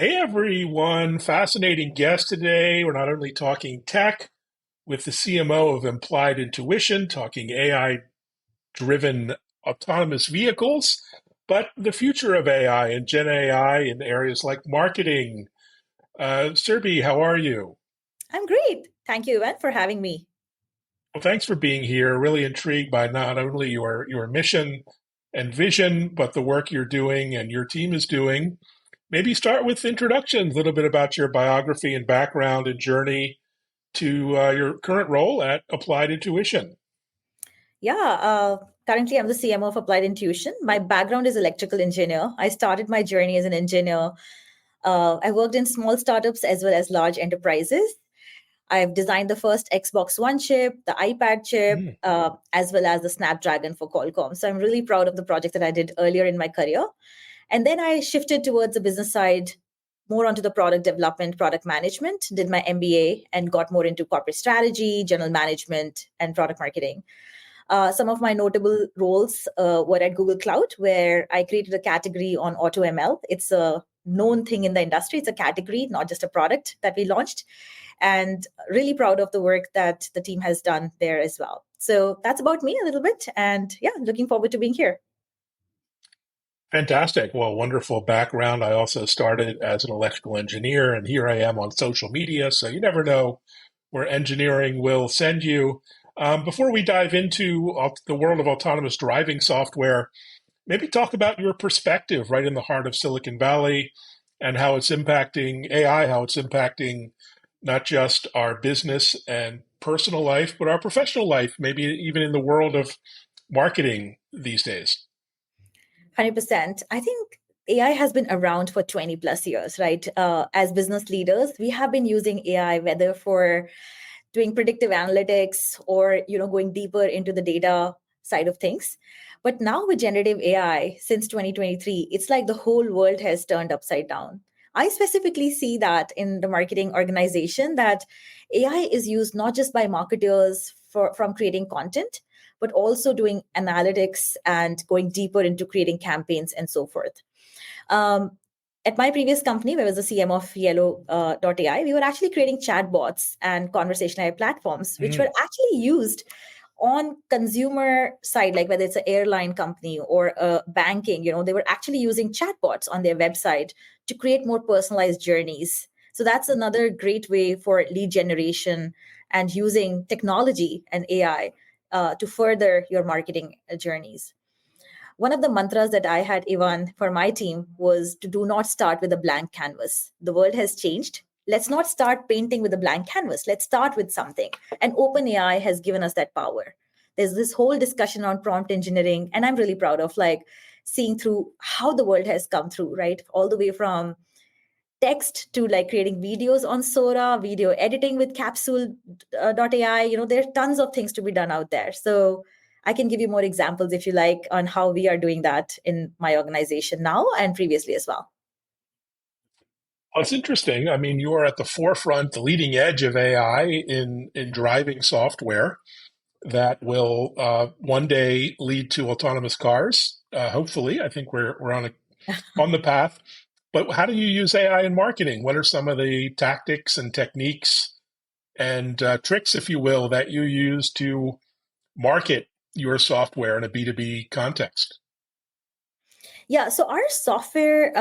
Hey everyone, fascinating guest today. We're not only talking tech with the CMO of Implied Intuition, talking AI driven autonomous vehicles, but the future of AI and Gen AI in areas like marketing. Surbhi, how are you? I'm great. Thank you, Evan, for having me. Well, thanks for being here. Really intrigued by not only your mission and vision, but the work you're doing and your team is doing. Maybe start with introductions, a little bit about your biography and background and journey to your current role at Applied Intuition. Currently I'm the CMO of Applied Intuition. My background is electrical engineer. I started my journey as an engineer. I worked in small startups as well as large enterprises. I've designed the first Xbox One chip, the iPad chip, Mm. as well as the Snapdragon for Qualcomm. So I'm really proud of the project that I did earlier in my career. And then I shifted towards the business side, more onto the product development, product management, did my MBA and got more into corporate strategy, general management, and product marketing. Some of my notable roles were at Google Cloud, where I created a category on AutoML. It's a known thing in the industry. It's a category, not just a product that we launched. And really proud of the work that the team has done there as well. So that's about me a little bit. And yeah, looking forward to being here. Fantastic. Well, wonderful background. I also started as an electrical engineer, and here I am on social media. So you never know where engineering will send you. Before we dive into the world of autonomous driving software, maybe talk about your perspective right in the heart of Silicon Valley and how it's impacting AI, how it's impacting not just our business and personal life, but our professional life, maybe even in the world of marketing these days. 100%. I think AI has been around for 20 plus years, right? As business leaders, we have been using AI, whether for doing predictive analytics or going deeper into the data side of things. But now with generative AI, since 2023, it's like the whole world has turned upside down. I specifically see that in the marketing organization that AI is used not just by marketers from creating content, but also doing analytics and going deeper into creating campaigns and so forth. Um, at my previous company, where I was the CM of Yellow.ai, we were actually creating chatbots and conversational AI platforms, which were Mm. actually used on consumer side, like whether it's an airline company or banking, they were actually using chatbots on their website to create more personalized journeys. So that's another great way for lead generation and using technology and AI to further your marketing journeys. One of the mantras that I had, Ivan, for my team was to do not start with a blank canvas. The world has changed. Let's not start painting with a blank canvas. Let's start with something. And OpenAI has given us that power. There's this whole discussion on prompt engineering, and I'm really proud of like seeing through how the world has come through, right? All the way from text to like creating videos on Sora, video editing with capsule.ai. There are tons of things to be done out there. So I can give you more examples if you like on how we are doing that in my organization now and previously as well. Well, it's interesting. I mean, you are at the forefront, the leading edge of AI in driving software that will one day lead to autonomous cars. Hopefully, I think we're on the path. But how do you use AI in marketing? What are some of the tactics and techniques and tricks, if you will, that you use to market your software in a B2B context? Yeah, so our software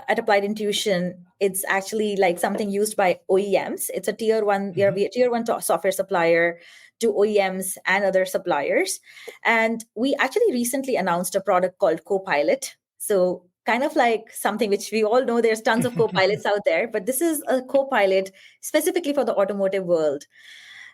at Applied Intuition, it's actually like something used by OEMs. It's a tier one, we are Mhm. a tier one software supplier to OEMs and other suppliers. And we actually recently announced a product called Copilot. So kind of like something which we all know there's tons of copilots out there, but this is a copilot specifically for the automotive world.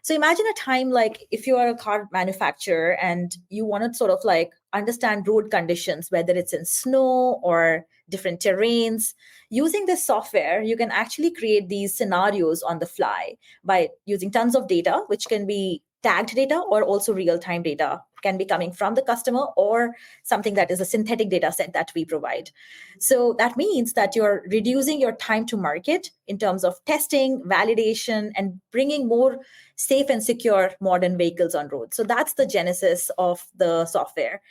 So imagine a time like if you are a car manufacturer and you want to sort of like understand road conditions, whether it's in snow or different terrains. Using this software, you can actually create these scenarios on the fly by using tons of data, which can be tagged data or also real-time data can be coming from the customer or something that is a synthetic data set that we provide. So that means that you're reducing your time to market in terms of testing, validation, and bringing more safe and secure modern vehicles on road. So that's the genesis of the software.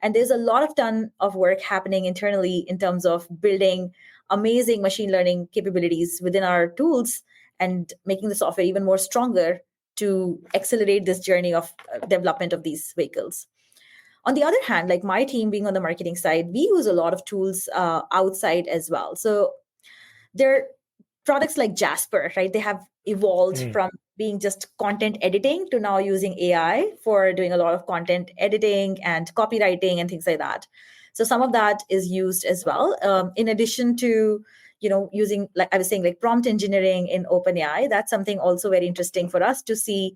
And there's a lot of ton of work happening internally in terms of building amazing machine learning capabilities within our tools and making the software even more stronger to accelerate this journey of development of these vehicles. On the other hand, like my team being on the marketing side, we use a lot of tools outside as well. So there are products like Jasper, right? They have evolved from being just content editing to now using AI for doing a lot of content editing and copywriting and things like that. So some of that is used as well. In addition to, using, like I was saying, like prompt engineering in OpenAI, that's something also very interesting for us to see.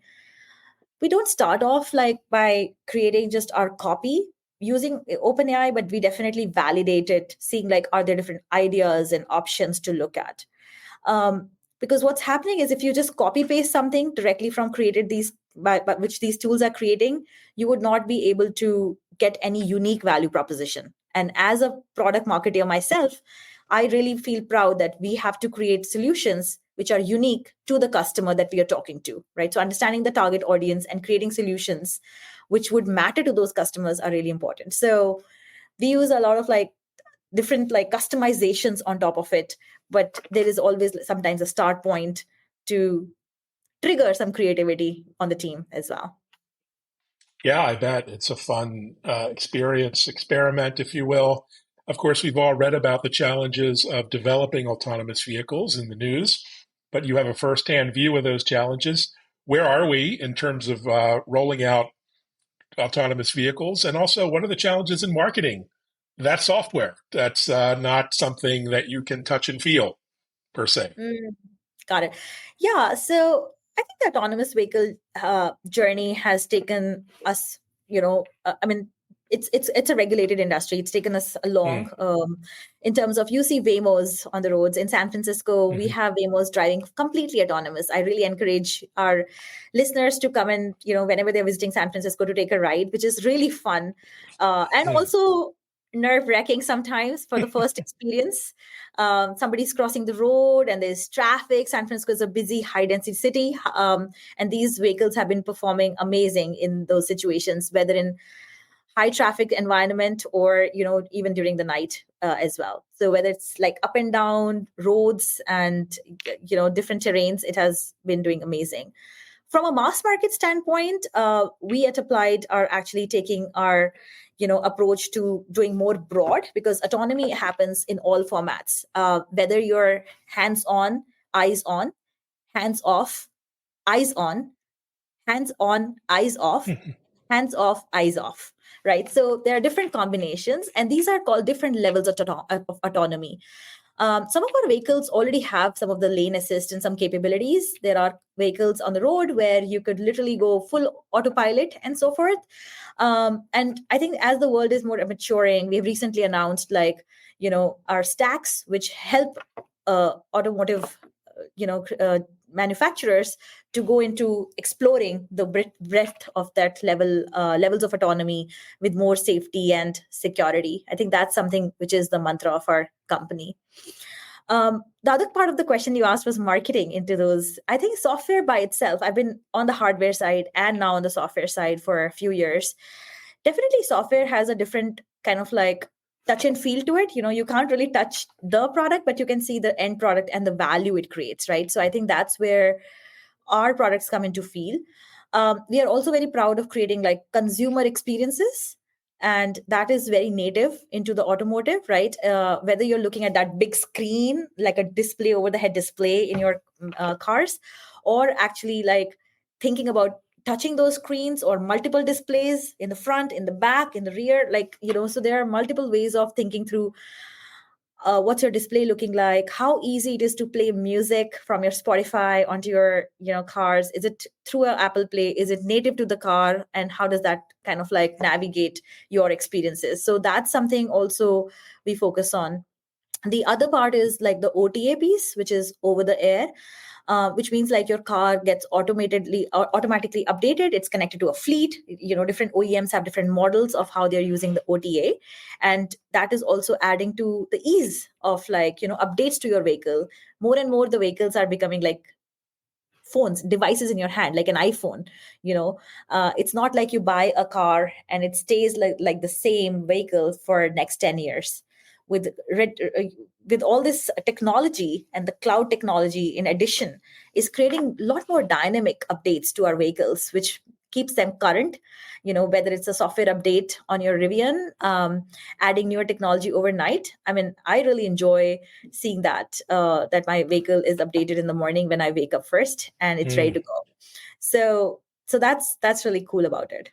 We don't start off like by creating just our copy using OpenAI, but we definitely validate it, seeing like, are there different ideas and options to look at? Because what's happening is if you just copy paste something directly from created these by which these tools are creating, you would not be able to get any unique value proposition. And as a product marketer myself, I really feel proud that we have to create solutions which are unique to the customer that we are talking to, right? So understanding the target audience and creating solutions which would matter to those customers are really important. So we use a lot of like different like customizations on top of it, but there is always sometimes a start point to trigger some creativity on the team as well. Yeah, I bet it's a fun experiment, if you will. Of course, we've all read about the challenges of developing autonomous vehicles in the news, but you have a firsthand view of those challenges. Where are we in terms of rolling out autonomous vehicles? And also, what are the challenges in marketing that software? That's not something that you can touch and feel, per se. Got it. Yeah. So I think the autonomous vehicle journey has taken us, I mean, it's a regulated industry. It's taken us along in terms of, you see Waymos on the roads in San Francisco. We have Waymos driving completely autonomous. I really encourage our listeners to come and, whenever they're visiting San Francisco, to take a ride, which is really fun and also nerve-wracking sometimes for the first experience. Somebody's crossing the road and there's traffic. San Francisco is a busy, high-density city, and these vehicles have been performing amazing in those situations, whether in high traffic environment or even during the night as well. So whether it's like up and down roads and different terrains, it has been doing amazing. From a mass market standpoint, we at Applied are actually taking our approach to doing more broad, because autonomy happens in all formats, whether you're hands-on, eyes on, hands off, eyes on, hands on, eyes off, hands off, eyes off, right? So there are different combinations, and these are called different levels of autonomy. Some of our vehicles already have some of the lane assist and some capabilities. There are vehicles on the road where you could literally go full autopilot and so forth. And I think as the world is more maturing, we've recently announced our stacks, which help automotive, manufacturers to go into exploring the breadth of that levels of autonomy with more safety and security. I think that's something which is the mantra of our company. The other part of the question you asked was marketing into those. I think software by itself, I've been on the hardware side and now on the software side for a few years. Definitely software has a different kind of like touch and feel to it. You can't really touch the product, but you can see the end product and the value it creates, right? So I think that's where our products come into feel. We are also very proud of creating like consumer experiences, and that is very native into the automotive, right? Whether you're looking at that big screen, like a display, over the head display in your cars, or actually like thinking about touching those screens or multiple displays in the front, in the back, in the rear, so there are multiple ways of thinking through what's your display looking like, how easy it is to play music from your Spotify onto your cars. Is it through an Apple Play? Is it native to the car? And how does that kind of like navigate your experiences? So that's something also we focus on. The other part is like the OTA piece, which is over the air, which means like your car gets automatically updated. It's connected to a fleet. Different OEMs have different models of how they're using the OTA, and that is also adding to the ease of updates to your vehicle. More and more, the vehicles are becoming like devices in your hand, like an iPhone. It's not like you buy a car and it stays like the same vehicle for next 10 years. with all this technology and the cloud technology in addition is creating a lot more dynamic updates to our vehicles, which keeps them current. Whether it's a software update on your Rivian, adding newer technology overnight. I mean, I really enjoy seeing that my vehicle is updated in the morning when I wake up first and it's ready to go. So that's really cool about it.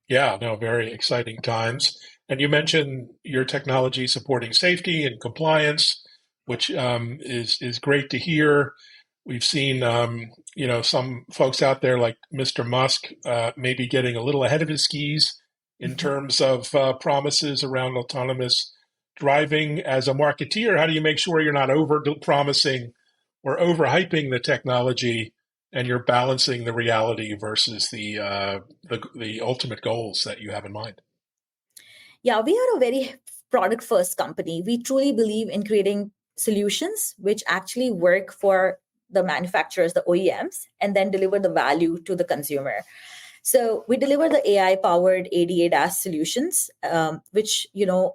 Yeah, no, very exciting times. And you mentioned your technology supporting safety and compliance, which is great to hear. We've seen, some folks out there like Mr. Musk maybe getting a little ahead of his skis in terms of promises around autonomous driving. As a marketeer, how do you make sure you're not over promising or overhyping the technology, and you're balancing the reality versus the ultimate goals that you have in mind? Yeah, we are a very product first company. We truly believe in creating solutions which actually work for the manufacturers, the OEMs, and then deliver the value to the consumer. So we deliver the AI powered ADA solutions, which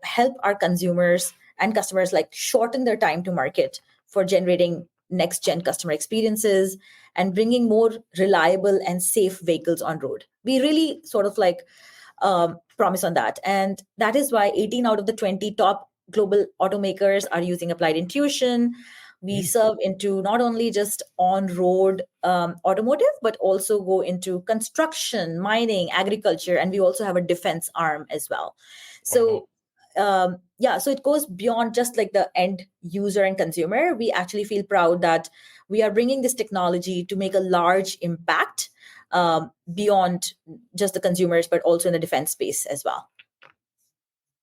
help our consumers and customers like shorten their time to market for generating next gen customer experiences and bringing more reliable and safe vehicles on road. We really sort of like promise on that. And that is why 18 out of the 20 top global automakers are using applied intuition. We serve into not only just on-road automotive, but also go into construction, mining, agriculture, and we also have a defense arm as well. So so it goes beyond just like the end user and consumer. We actually feel proud that we are bringing this technology to make a large impact beyond just the consumers, but also in the defense space as well.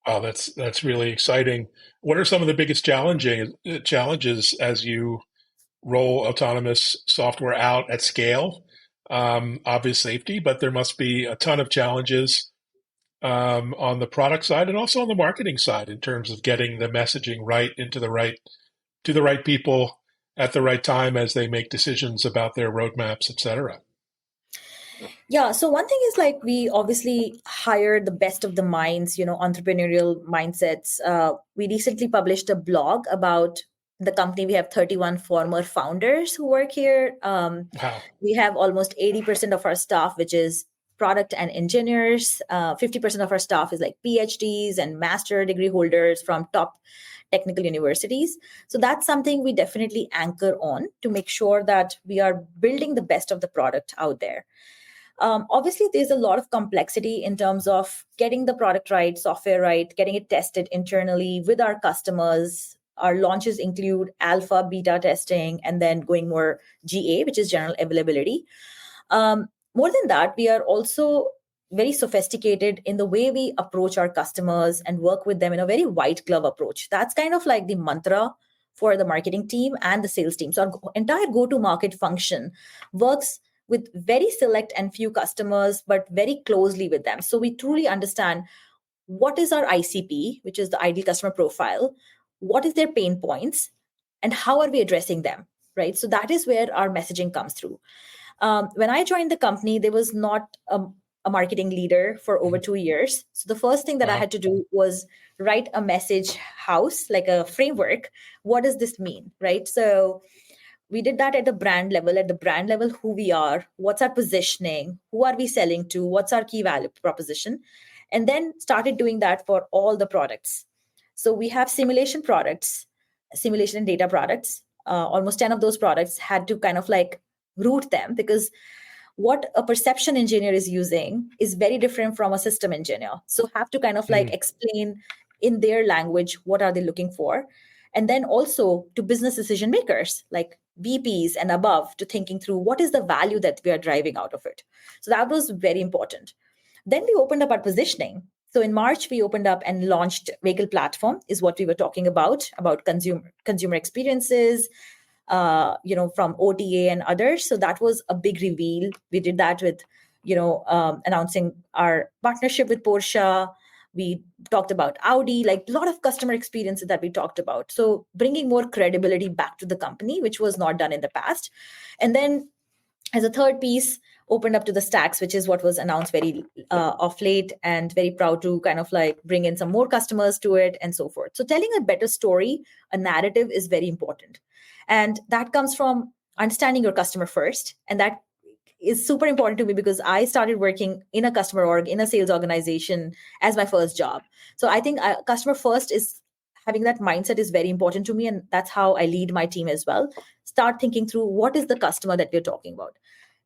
Wow, that's really exciting. What are some of the biggest challenges as you roll autonomous software out at scale? Obvious safety, but there must be a ton of challenges on the product side and also on the marketing side in terms of getting the messaging right into to the right people at the right time as they make decisions about their roadmaps, et cetera. Yeah. So one thing is like we obviously hire the best of the minds, entrepreneurial mindsets. We recently published a blog about the company. We have 31 former founders who work here. Wow. We have almost 80% of our staff, which is product and engineers. 50% of our staff is like PhDs and master degree holders from top technical universities. So that's something we definitely anchor on to make sure that we are building the best of the product out there. Obviously, there's a lot of complexity in terms of getting the product right, software right, getting it tested internally with our customers. Our launches include alpha, beta testing, and then going more GA, which is general availability. More than that, we are also very sophisticated in the way we approach our customers and work with them in a very white glove approach. That's kind of like the mantra for the marketing team and the sales team. So our entire go-to-market function works with very select and few customers, but very closely with them. So we truly understand what is our ICP, which is the ideal customer profile, what is their pain points, and how are we addressing them, right? So that is where our messaging comes through. When I joined the company, there was not a marketing leader for over 2 years. So the first thing that I Wow. had to do was write a message house, like a framework. What does this mean, right? So we did that at the brand level, who we are, what's our positioning, who are we selling to, what's our key value proposition, and then started doing that for all the products. So we have simulation products, simulation and data products. Almost 10 of those products had to kind of like root them, because what a perception engineer is using is very different from a system engineer. So have to kind of like explain in their language what are they looking for, and then also to business decision makers like VPs and above, to thinking through what is the value that we are driving out of it. So that was very important. Then we opened up our positioning. So in March, we opened up and launched vehicle platform, is what we were talking about consumer experiences, from OTA and others. So that was a big reveal. We did that with, announcing our partnership with Porsche. We talked about Audi, like a lot of customer experiences that we talked about. So bringing more credibility back to the company, which was not done in the past. And then as a third piece, opened up to the stacks, which is what was announced very off late, and very proud to kind of like bring in some more customers to it and so forth. So telling a better story, a narrative is very important. And that comes from understanding your customer first. And that is super important to me because I started working in a customer org, in a sales organization as my first job. So I think customer first is having that mindset is very important to me. And that's how I lead my team as well. Start thinking through what is the customer that we're talking about.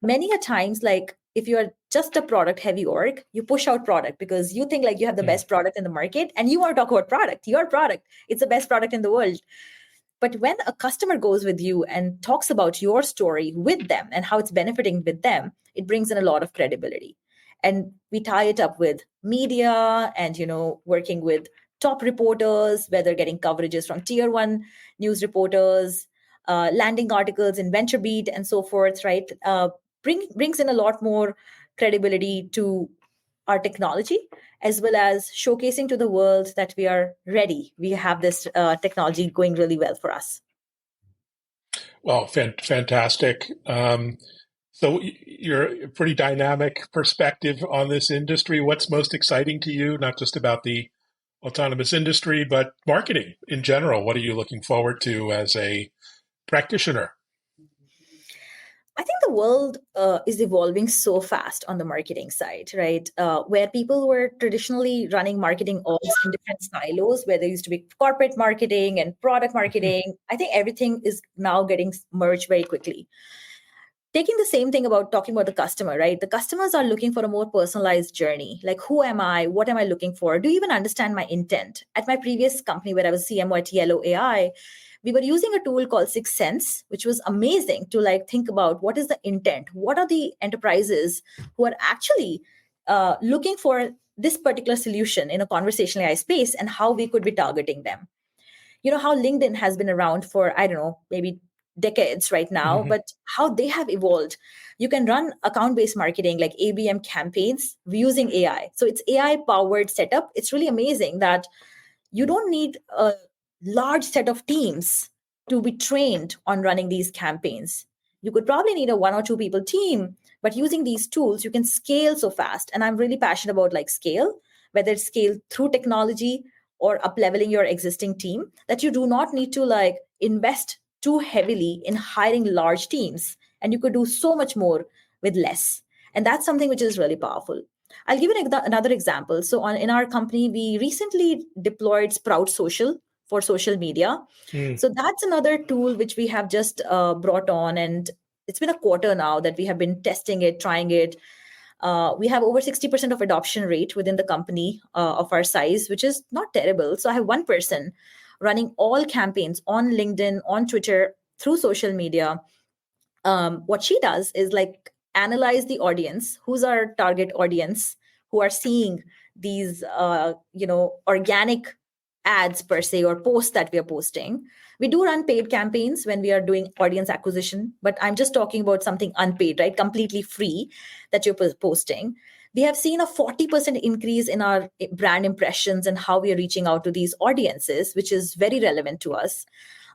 Many a times, like if you're just a product heavy org, you push out product because you think like you have the best product in the market and you want to talk about product, your product. It's the best product in the world. But when a customer goes with you and talks about your story with them and how it's benefiting with them, it brings in a lot of credibility. And we tie it up with media and, working with top reporters, whether getting coverages from tier one news reporters, landing articles in VentureBeat and so forth, right? Brings in a lot more credibility to our technology, as well as showcasing to the world that we are ready. We have this technology going really well for us. Well, fantastic. So you're a pretty dynamic perspective on this industry. What's most exciting to you, not just about the autonomous industry, but marketing in general? What are you looking forward to as a practitioner? I think the world is evolving so fast on the marketing side, right? Where people were traditionally running marketing orgs in different silos, where there used to be corporate marketing and product marketing. I think everything is now getting merged very quickly. Taking the same thing about talking about the customer, right? The customers are looking for a more personalized journey. Like, who am I? What am I looking for? Do you even understand my intent? At my previous company, where I was CMO at Yellow AI, we were using a tool called Sixth Sense, which was amazing to like think about what is the intent, what are the enterprises who are actually looking for this particular solution in a conversational AI space, and how we could be targeting them. You know how LinkedIn has been around for, I don't know, maybe decades right now, Mm-hmm. but how they have evolved. You can run account based marketing like ABM campaigns using AI. So it's AI powered setup. It's really amazing that you don't need a large set of teams to be trained on running these campaigns. You could probably need a one or two people team, but using these tools, you can scale so fast. And I'm really passionate about like scale, whether it's scale through technology or up leveling your existing team, that you do not need to like invest too heavily in hiring large teams. And you could do so much more with less. And that's something which is really powerful. I'll give you another example. So, in our company, we recently deployed Sprout Social for social media. Mm. So that's another tool which we have just brought on, and it's been a quarter now that we have been testing it, trying it. We have over 60% of adoption rate within the company of our size, which is not terrible. So I have one person running all campaigns on LinkedIn, on Twitter, through social media. What she does is like analyze the audience, who's our target audience, who are seeing these organic ads per se, or posts that we are posting. We do run paid campaigns when we are doing audience acquisition, but I'm just talking about something unpaid, right? Completely free that you're posting. We have seen a 40% increase in our brand impressions and how we are reaching out to these audiences, which is very relevant to us.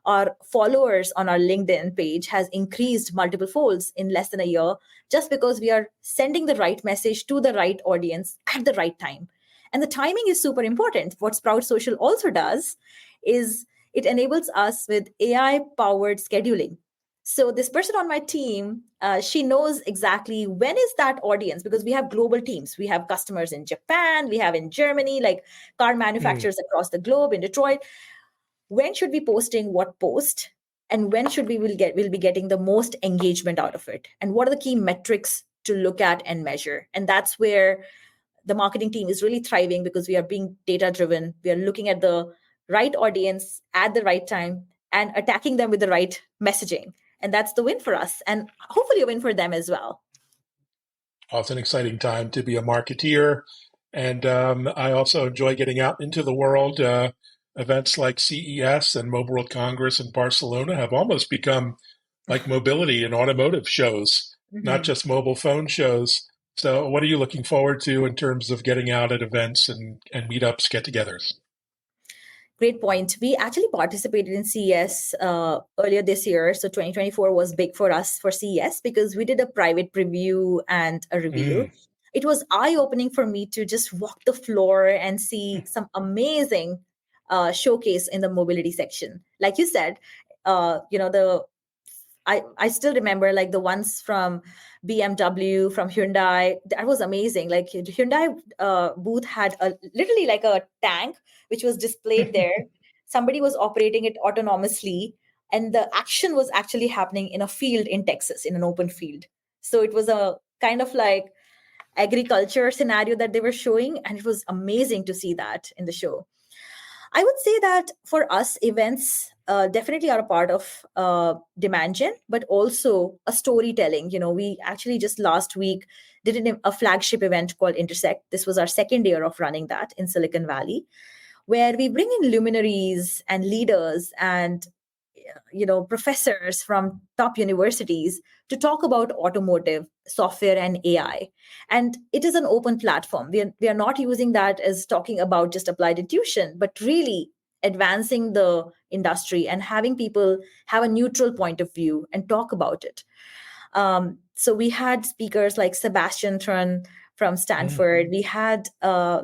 Our followers on our LinkedIn page has increased multiple folds in less than a year, just because we are sending the right message to the right audience at the right time. And the timing is super important. What Sprout Social also does is it enables us with AI powered scheduling. So this person on my team, she knows exactly when is that audience, because we have global teams. We have customers in Japan, we have in Germany, like car Mm. manufacturers across the globe, in Detroit. When should we posting what post, and when should we'll be getting the most engagement out of it, and what are the key metrics to look at and measure? And that's where the marketing team is really thriving, because we are being data driven. We are looking at the right audience at the right time and attacking them with the right messaging, and that's the win for us, and hopefully a win for them as well. Well, it's an exciting time to be a marketeer. And I also enjoy getting out into the world. Events like CES and Mobile World Congress in Barcelona have almost become like mobility and automotive shows, not Mhm. just mobile phone shows. So, what are you looking forward to in terms of getting out at events and meetups, get togethers? Great point. We actually participated in CES earlier this year. So 2024 was big for us for CES because we did a private preview and a reveal. Mm. It was eye-opening for me to just walk the floor and see some amazing showcase in the mobility section. Like you said, the I still remember like the ones from BMW, from Hyundai. That was amazing. Like Hyundai booth had a literally like a tank which was displayed there. Somebody was operating it autonomously, and the action was actually happening in a field in Texas, in an open field. So it was a kind of like agriculture scenario that they were showing, and it was amazing to see that in the show. I would say that for us, events definitely are a part of demand gen, but also a storytelling. We actually just last week did a flagship event called Intersect. This was our second year of running that in Silicon Valley, where we bring in luminaries and leaders and professors from top universities to talk about automotive software and AI. And it is an open platform. We are not using that as talking about just applied intuition, but really advancing the industry and having people have a neutral point of view and talk about it. So we had speakers like Sebastian Thrun from Mm. Stanford. We had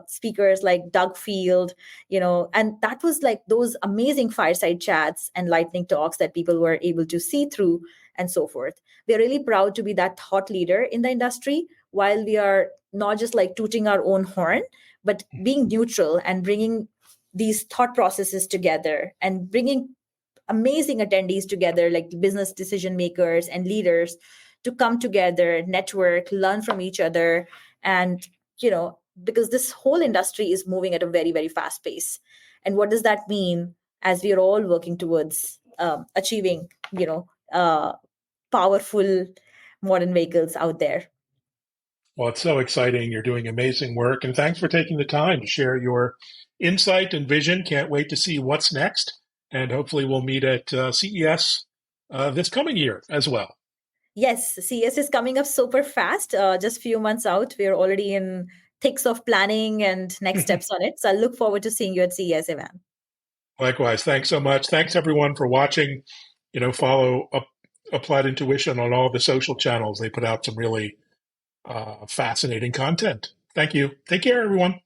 speakers like Doug Field, and that was like those amazing fireside chats and lightning talks that people were able to see through and so forth. We're really proud to be that thought leader in the industry while we are not just like tooting our own horn, but being neutral and bringing these thought processes together and bringing amazing attendees together, like business decision makers and leaders, to come together, network, learn from each other. And, because this whole industry is moving at a very, very fast pace. And what does that mean as we are all working towards achieving, powerful modern vehicles out there? Well, it's so exciting. You're doing amazing work. And thanks for taking the time to share your insight and vision. Can't wait to see what's next. And hopefully, we'll meet at CES this coming year as well. Yes, CS is coming up super fast. Just few months out. We're already in thicks of planning and next steps on it. So I look forward to seeing you at CES, Evan. Likewise. Thanks so much. Thanks, everyone, for watching. Follow Applied Intuition on all the social channels. They put out some really fascinating content. Thank you. Take care, everyone.